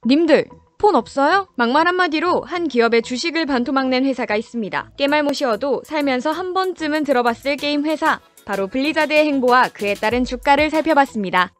님들 폰 없어요? 막말 한마디로 한 기업의 주식을 반토막 낸 회사가 있습니다. 깨말 못 씌워도 살면서 한 번쯤은 들어봤을 게임 회사, 바로 블리자드의 행보와 그에 따른 주가를 살펴봤습니다.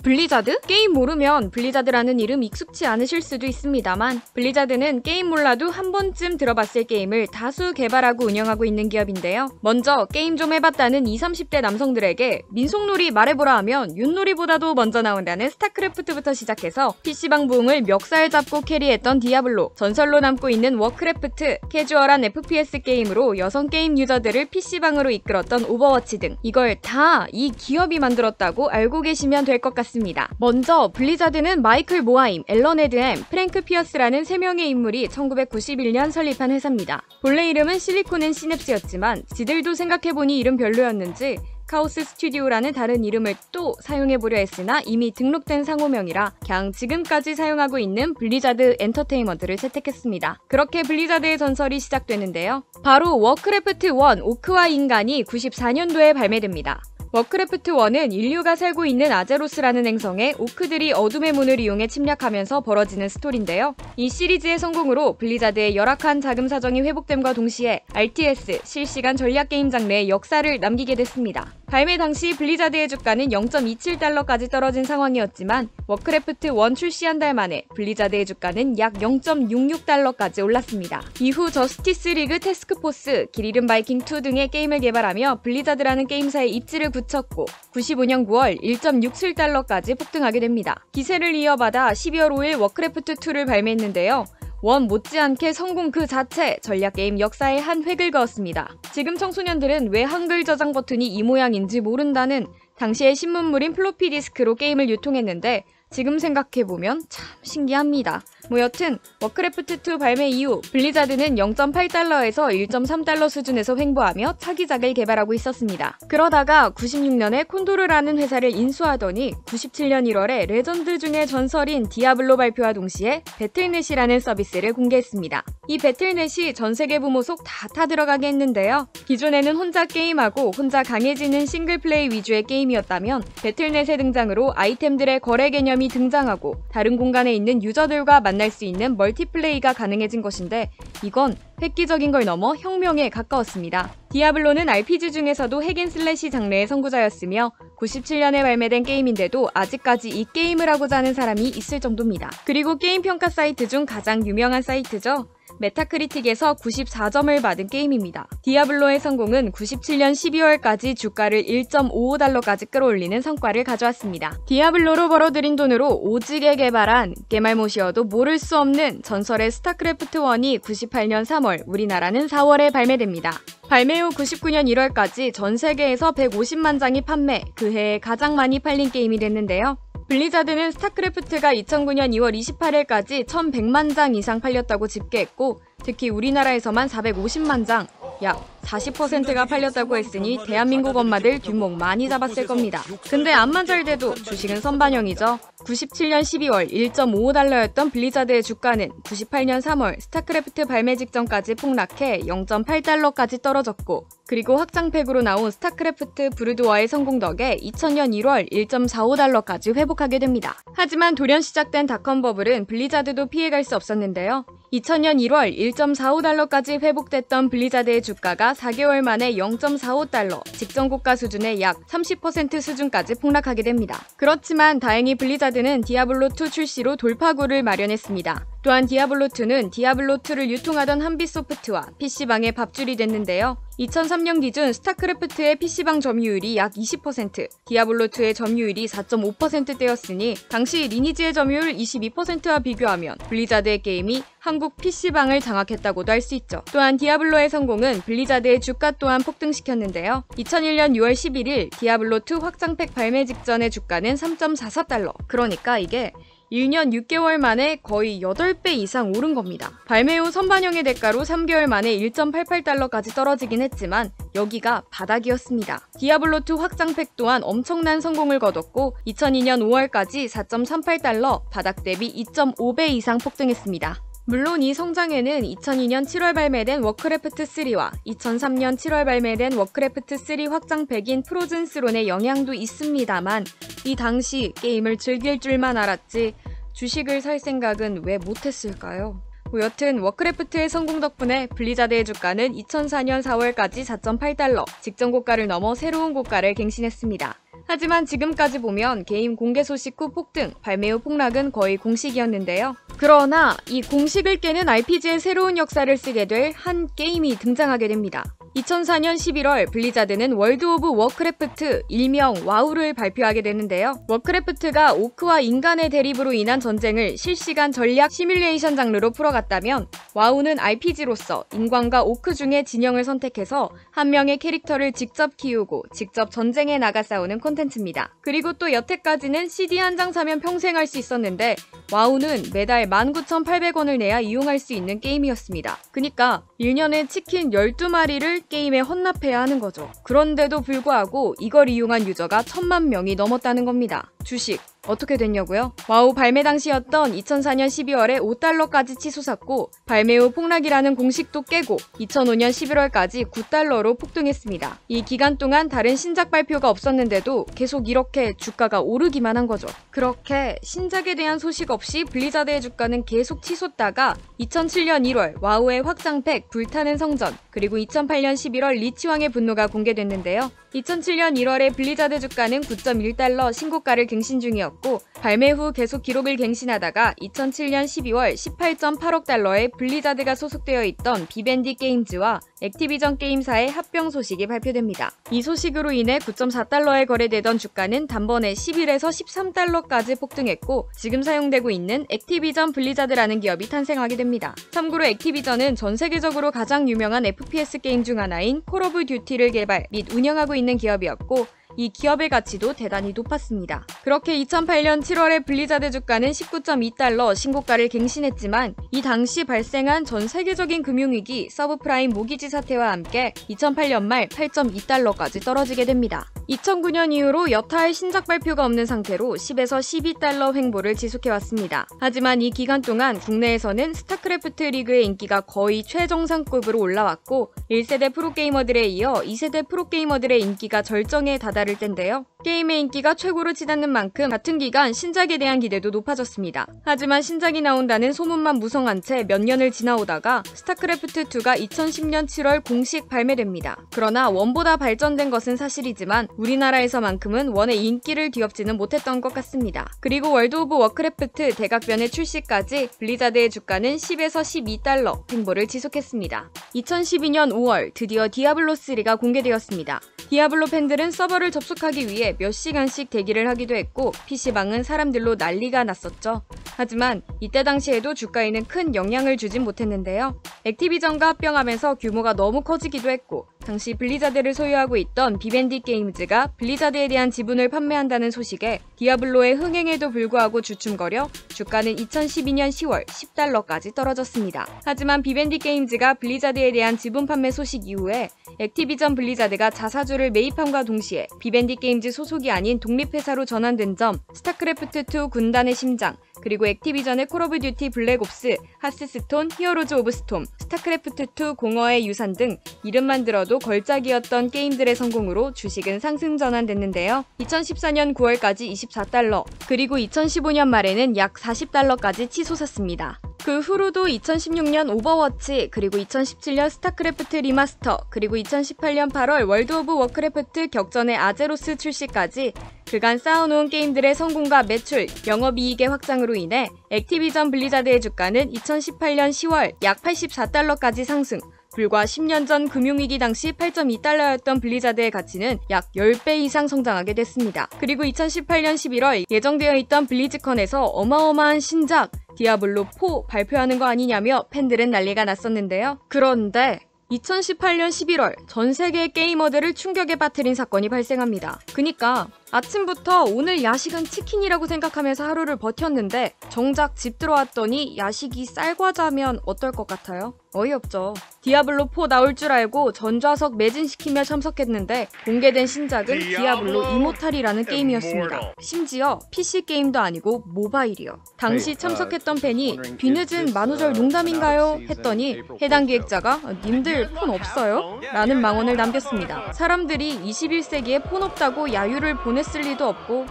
블리자드? 게임 모르면 블리자드라는 이름 익숙치 않으실 수도 있습니다만, 블리자드는 게임 몰라도 한 번쯤 들어봤을 게임을 다수 개발하고 운영하고 있는 기업인데요. 먼저 게임 좀 해봤다는 20, 30대 남성들에게 민속놀이 말해보라 하면 윷놀이보다도 먼저 나온다는 스타크래프트부터 시작해서 PC방 부흥을 멱살 잡고 캐리했던 디아블로, 전설로 남고 있는 워크래프트, 캐주얼한 FPS 게임으로 여성 게임 유저들을 PC방으로 이끌었던 오버워치 등, 이걸 다 이 기업이 만들었다고 알고 계시면 될 것 같습니다. 먼저 블리자드는 마이클 모하임, 앨런 에드햄, 프랭크 피어스라는 3명의 인물이 1991년 설립한 회사입니다. 본래 이름은 실리콘 앤 시냅스였지만 지들도 생각해보니 이름 별로였는지 카오스 스튜디오라는 다른 이름을 또 사용해보려 했으나 이미 등록된 상호명이라 그냥 지금까지 사용하고 있는 블리자드 엔터테인먼트를 채택했습니다. 그렇게 블리자드의 전설이 시작되는데요. 바로 워크래프트 1 오크와 인간이 94년도에 발매됩니다. 워크래프트 1은 인류가 살고 있는 아제로스라는 행성에 오크들이 어둠의 문을 이용해 침략하면서 벌어지는 스토리인데요. 이 시리즈의 성공으로 블리자드의 열악한 자금 사정이 회복됨과 동시에 RTS, 실시간 전략 게임 장르의 역사를 남기게 됐습니다. 발매 당시 블리자드의 주가는 0.27달러까지 떨어진 상황이었지만 워크래프트 1 출시 한 달 만에 블리자드의 주가는 약 0.66달러까지 올랐습니다. 이후 저스티스 리그 태스크포스, 길 잃은 바이킹 2 등의 게임을 개발하며 블리자드라는 게임사의 입지를 굳혔고 95년 9월 1.67달러까지 폭등하게 됩니다. 기세를 이어받아 12월 5일 워크래프트 2를 발매했는데요. 원 못지않게 성공 그 자체, 전략게임 역사에 한 획을 그었습니다. 지금 청소년들은 왜 한글 저장 버튼이 이 모양인지 모른다는 당시의 신문물인 플로피 디스크로 게임을 유통했는데 지금 생각해보면 참 신기합니다. 여튼 워크래프트2 발매 이후 블리자드는 0.8달러에서 1.3달러 수준에서 횡보하며 차기작을 개발하고 있었습니다. 그러다가 96년에 콘도르라는 회사를 인수하더니 97년 1월에 레전드 중의 전설인 디아블로 발표와 동시에 배틀넷이라는 서비스를 공개했습니다. 이 배틀넷이 전세계 부모속 다 타들어가게 했는데요. 기존에는 혼자 게임하고 혼자 강해지는 싱글플레이 위주의 게임이었다면 배틀넷의 등장으로 아이템들의 거래 개념이 등장하고 다른 공간에 있는 유저들과 만날 수 있는 멀티플레이가 가능해진 것인데, 이건 획기적인 걸 넘어 혁명에 가까웠습니다. 디아블로는 RPG 중에서도 핵앤슬래시 장르의 선구자였으며 97년에 발매된 게임인데도 아직까지 이 게임을 하고자 하는 사람이 있을 정도입니다. 그리고 게임 평가 사이트 중 가장 유명한 사이트죠. 메타크리틱에서 94점을 받은 게임입니다. 디아블로의 성공은 97년 12월까지 주가를 1.55달러까지 끌어올리는 성과를 가져왔습니다. 디아블로로 벌어들인 돈으로 오지게 개발한 깨말 못 씌워도 모를 수 없는 전설의 스타크래프트 1이 98년 3월, 우리나라는 4월에 발매됩니다. 발매 후 99년 1월까지 전 세계에서 150만 장이 판매, 그 해에 가장 많이 팔린 게임이 됐는데요. 블리자드는 스타크래프트가 2009년 2월 28일까지 1100만 장 이상 팔렸다고 집계했고, 특히 우리나라에서만 450만 장, 약 40%가 팔렸다고 했으니 대한민국 엄마들 뒷목 많이 잡았을 겁니다. 근데 암만 잘 돼도 주식은 선반영이죠. 97년 12월 1.55달러였던 블리자드의 주가는 98년 3월 스타크래프트 발매 직전까지 폭락해 0.8달러까지 떨어졌고, 그리고 확장팩으로 나온 스타크래프트 브루드워의 성공 덕에 2000년 1월 1.45달러까지 회복하게 됩니다. 하지만 돌연 시작된 닷컴 버블은 블리자드도 피해갈 수 없었는데요. 2000년 1월 1.45달러까지 회복됐던 블리자드의 주가가 4개월 만에 0.45달러, 직전 고가 수준의 약 30% 수준까지 폭락하게 됩니다. 그렇지만 다행히 블리자드는 디아블로2 출시로 돌파구를 마련했습니다. 또한 디아블로2는 디아블로2를 유통하던 한빛소프트와 PC방의 밥줄이 됐는데요. 2003년 기준 스타크래프트의 PC방 점유율이 약 20%, 디아블로2의 점유율이 4.5%대였으니 당시 리니지의 점유율 22%와 비교하면 블리자드의 게임이 한국 PC방을 장악했다고도 할 수 있죠. 또한 디아블로의 성공은 블리자드의 주가 또한 폭등시켰는데요. 2001년 6월 11일 디아블로2 확장팩 발매 직전의 주가는 3.44달러, 그러니까 이게 1년 6개월 만에 거의 8배 이상 오른 겁니다. 발매 후 선반영의 대가로 3개월 만에 1.88달러까지 떨어지긴 했지만 여기가 바닥이었습니다. 디아블로2 확장팩 또한 엄청난 성공을 거뒀고 2002년 5월까지 4.38달러, 바닥 대비 2.5배 이상 폭등했습니다. 물론 이 성장에는 2002년 7월 발매된 워크래프트3와 2003년 7월 발매된 워크래프트3 확장팩인 프로즌스론의 영향도 있습니다만 이 당시 게임을 즐길 줄만 알았지 주식을 살 생각은 왜 못했을까요? 여튼 워크래프트의 성공 덕분에 블리자드의 주가는 2004년 4월까지 4.8달러, 직전 고가를 넘어 새로운 고가를 갱신했습니다. 하지만 지금까지 보면 게임 공개 소식 후 폭등, 발매 후 폭락은 거의 공식이었는데요. 그러나 이 공식을 깨는 RPG의 새로운 역사를 쓰게 될 한 게임이 등장하게 됩니다. 2004년 11월 블리자드는 월드 오브 워크래프트, 일명 와우를 발표하게 되는데요. 워크래프트가 오크와 인간의 대립으로 인한 전쟁을 실시간 전략 시뮬레이션 장르로 풀어갔다면 와우는 RPG로서 인간과 오크 중에 진영을 선택해서 한 명의 캐릭터를 직접 키우고 직접 전쟁에 나가 싸우는 콘텐츠입니다. 그리고 또 여태까지는 CD 한 장 사면 평생 할 수 있었는데 와우는 매달 19,800원을 내야 이용할 수 있는 게임이었습니다. 그니까 1년에 치킨 12마리를 게임에 헌납해야 하는 거죠. 그런데도 불구하고 이걸 이용한 유저가 1000만 명이 넘었다는 겁니다. 주식 어떻게 됐냐고요? 와우 발매 당시였던 2004년 12월에 5달러까지 치솟았고 발매 후 폭락이라는 공식도 깨고 2005년 11월까지 9달러로 폭등했습니다. 이 기간 동안 다른 신작 발표가 없었는데도 계속 이렇게 주가가 오르기만 한 거죠. 그렇게 신작에 대한 소식 없이 블리자드의 주가는 계속 치솟다가 2007년 1월 와우의 확장팩 불타는 성전, 그리고 2008년 11월 리치왕의 분노가 공개됐는데요. 2007년 1월에 블리자드 주가는 9.1달러 신고가를 갱신 중이었고 발매 후 계속 기록을 갱신하다가 2007년 12월 18.8억 달러에 블리자드가 소속되어 있던 비밴디 게임즈와 액티비전 게임사의 합병 소식이 발표됩니다. 이 소식으로 인해 9.4달러에 거래되던 주가는 단번에 11에서 13달러까지 폭등했고 지금 사용되고 있는 액티비전 블리자드라는 기업이 탄생하게 됩니다. 참고로 액티비전은 전 세계적으로 가장 유명한 FPS 게임 중 하나인 콜 오브 듀티를 개발 및 운영하고 있는 기업이었고 이 기업의 가치도 대단히 높았습니다. 그렇게 2008년 7월에 블리자드 주가는 19.2달러 신고가를 갱신했지만 이 당시 발생한 전 세계적인 금융위기 서브프라임 모기지 사태와 함께 2008년 말 8.2달러까지 떨어지게 됩니다. 2009년 이후로 여타의 신작 발표가 없는 상태로 10에서 12달러 횡보를 지속해왔습니다. 하지만 이 기간 동안 국내에서는 스타크래프트 리그의 인기가 거의 최정상급으로 올라왔고 1세대 프로게이머들에 이어 2세대 프로게이머들의 인기가 절정에 다다를 텐데요. 게임의 인기가 최고로 치닫는 만큼 같은 기간 신작에 대한 기대도 높아졌습니다. 하지만 신작이 나온다는 소문만 무성한 채 몇 년을 지나오다가 스타크래프트2가 2010년 7월 공식 발매됩니다. 그러나 원보다 발전된 것은 사실이지만 우리나라에서만큼은 원의 인기를 뒤엎지는 못했던 것 같습니다. 그리고 월드 오브 워크래프트 대각변의 출시까지 블리자드의 주가는 10에서 12달러 횡보를 지속했습니다. 2012년 5월 드디어 디아블로3가 공개되었습니다. 디아블로 팬들은 서버를 접속하기 위해 몇 시간씩 대기를 하기도 했고 PC방은 사람들로 난리가 났었죠. 하지만 이때 당시에도 주가에는 큰 영향을 주진 못했는데요. 액티비전과 합병하면서 규모가 너무 커지기도 했고 당시 블리자드를 소유하고 있던 비밴디 게임즈가 블리자드에 대한 지분을 판매한다는 소식에 디아블로의 흥행에도 불구하고 주춤거려 주가는 2012년 10월 10달러까지 떨어졌습니다. 하지만 비밴디 게임즈가 블리자드에 대한 지분 판매 소식 이후에 액티비전 블리자드가 자사주를 매입함과 동시에 비밴디 게임즈 소속이 아닌 독립회사로 전환된 점, 스타크래프트2 군단의 심장, 그리고 액티비전의 콜 오브 듀티 블랙옵스, 하스스톤, 히어로즈 오브 스톰, 스타크래프트2 공허의 유산 등 이름만 들어도 걸작이었던 게임들의 성공으로 주식은 상승 전환됐는데요. 2014년 9월까지 24달러, 그리고 2015년 말에는 약 40달러까지 치솟았습니다. 그 후로도 2016년 오버워치, 그리고 2017년 스타크래프트 리마스터, 그리고 2018년 8월 월드 오브 워크래프트 격전의 아제로스 출시까지 그간 쌓아놓은 게임들의 성공과 매출, 영업이익의 확장으로 인해 액티비전 블리자드의 주가는 2018년 10월 약 84달러까지 상승, 불과 10년 전 금융위기 당시 8.2달러였던 블리자드의 가치는 약 10배 이상 성장하게 됐습니다. 그리고 2018년 11월 예정되어 있던 블리즈컨에서 어마어마한 신작 디아블로4 발표하는 거 아니냐며 팬들은 난리가 났었는데요. 그런데 2018년 11월 전 세계 게이머들을 충격에 빠뜨린 사건이 발생합니다. 그니까 아침부터 오늘 야식은 치킨이라고 생각하면서 하루를 버텼는데 정작 집 들어왔더니 야식이 쌀과자면 어떨 것 같아요? 어이없죠. 디아블로4 나올 줄 알고 전좌석 매진시키며 참석했는데 공개된 신작은 디아블로 이모탈이라는 게임이었습니다. 심지어 PC 게임도 아니고 모바일이요. 당시 참석했던 팬이 뒤늦은 만우절 농담인가요? 했더니 해당 기획자가 님들 폰 없어요? 라는 망언을 남겼습니다. 사람들이 21세기에 폰 없다고 야유를 보냈을 리도 없고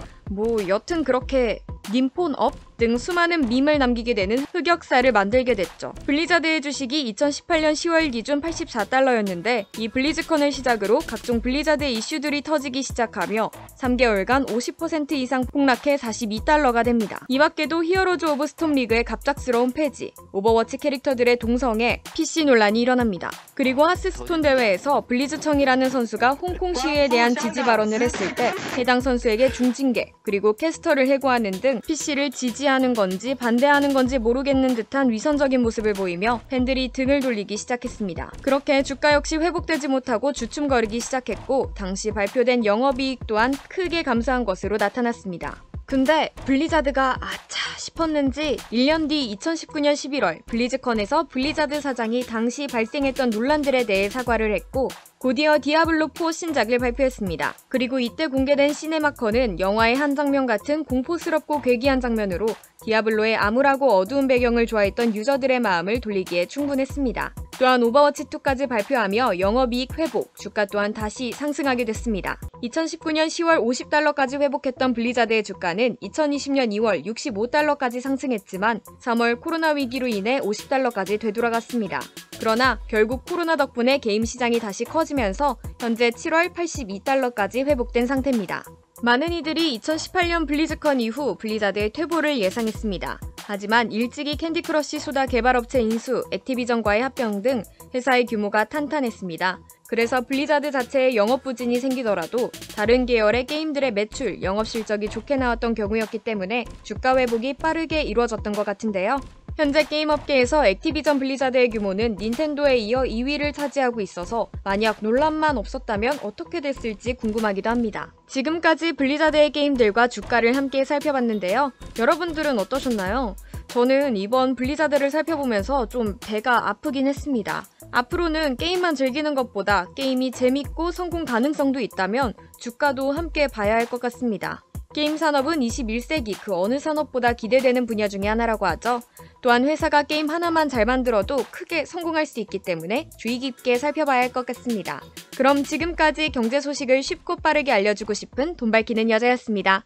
여튼 그렇게 님 폰 업? 등 수많은 밈을 남기게 되는 흑역사를 만들게 됐죠. 블리자드의 주식이 2018년 10월 기준 84달러였는데 이 블리즈컨을 시작으로 각종 블리자드의 이슈들이 터지기 시작하며 3개월간 50% 이상 폭락해 42달러가 됩니다. 이 밖에도 히어로즈 오브 스톰 리그의 갑작스러운 폐지, 오버워치 캐릭터들의 동성애, PC 논란이 일어납니다. 그리고 하스스톤 대회에서 블리즈청이라는 선수가 홍콩 시위에 대한 지지 발언을 했을 때 해당 선수에게 중징계, 그리고 캐스터를 해고하는 등 PC를 지지하는 건지 반대하는 건지 모르겠는 듯한 위선적인 모습을 보이며 팬들이 등을 돌리기 시작했습니다. 그렇게 주가 역시 회복되지 못하고 주춤거리기 시작했고 당시 발표된 영업이익 또한 크게 감소한 것으로 나타났습니다. 근데 블리자드가 아차 싶었는지 1년 뒤 2019년 11월 블리즈컨에서 블리자드 사장이 당시 발생했던 논란들에 대해 사과를 했고 곧이어 디아블로4 신작을 발표했습니다. 그리고 이때 공개된 시네마커는 영화의 한 장면 같은 공포스럽고 괴기한 장면으로 디아블로의 암울하고 어두운 배경을 좋아했던 유저들의 마음을 돌리기에 충분했습니다. 또한 오버워치2까지 발표하며 영업이익 회복, 주가 또한 다시 상승하게 됐습니다. 2019년 10월 50달러까지 회복했던 블리자드의 주가는 2020년 2월 65달러까지 상승했지만 3월 코로나 위기로 인해 50달러까지 되돌아갔습니다. 그러나 결국 코로나 덕분에 게임 시장이 다시 커지면서 현재 7월 82달러까지 회복된 상태입니다. 많은 이들이 2018년 블리즈컨 이후 블리자드의 퇴보를 예상했습니다. 하지만 일찍이 캔디크러쉬 소다 개발업체 인수, 액티비전과의 합병 등 회사의 규모가 탄탄했습니다. 그래서 블리자드 자체에 영업 부진이 생기더라도 다른 계열의 게임들의 매출, 영업 실적이 좋게 나왔던 경우였기 때문에 주가 회복이 빠르게 이루어졌던 것 같은데요. 현재 게임업계에서 액티비전 블리자드의 규모는 닌텐도에 이어 2위를 차지하고 있어서 만약 논란만 없었다면 어떻게 됐을지 궁금하기도 합니다. 지금까지 블리자드의 게임들과 주가를 함께 살펴봤는데요. 여러분들은 어떠셨나요? 저는 이번 블리자드를 살펴보면서 좀 배가 아프긴 했습니다. 앞으로는 게임만 즐기는 것보다 게임이 재밌고 성공 가능성도 있다면 주가도 함께 봐야 할 것 같습니다. 게임 산업은 21세기 그 어느 산업보다 기대되는 분야 중에 하나라고 하죠. 또한 회사가 게임 하나만 잘 만들어도 크게 성공할 수 있기 때문에 주의 깊게 살펴봐야 할 것 같습니다. 그럼 지금까지 경제 소식을 쉽고 빠르게 알려주고 싶은 돈 밝히는 여자였습니다.